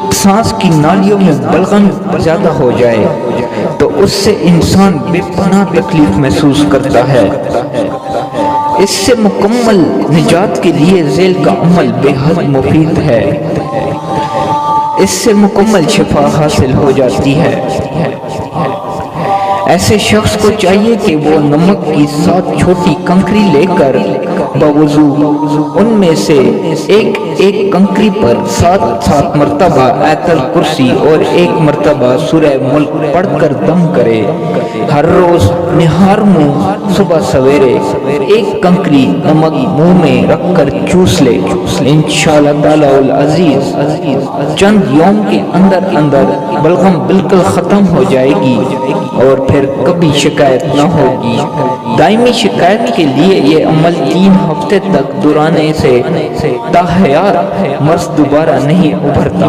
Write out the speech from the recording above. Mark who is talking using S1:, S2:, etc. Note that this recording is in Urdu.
S1: جب سانس کی نالیوں میں بلغم زیادہ ہو جائے تو اس سے انسان بے پناہ تکلیف محسوس کرتا ہے۔ اس سے مکمل نجات کے لیے ذیل کا عمل بے حد مفید ہے، اس سے مکمل شفا حاصل ہو جاتی ہے۔ ایسے شخص کو چاہیے کہ وہ نمک کی 7 چھوٹی کنکری لے کر بوضو ان میں سے ایک کنکری پر 7 مرتبہ آیت الکرسی اور 1 مرتبہ سورہ ملک پڑھ کر دم کرے۔ ہر روز نہار منہ صبح سویرے 1 کنکری نمک منہ میں رکھ کر چوس لے۔ انشاءاللہ تعالی العزیز چند یوم کے اندر بلغم بالکل ختم ہو جائے گی اور پھر کبھی شکایت نہ ہوگی۔ دائمی شکایت کے لیے یہ عمل 3 ہفتے تک دہرانے سے تا حیات مرض دوبارہ نہیں ابھرتا۔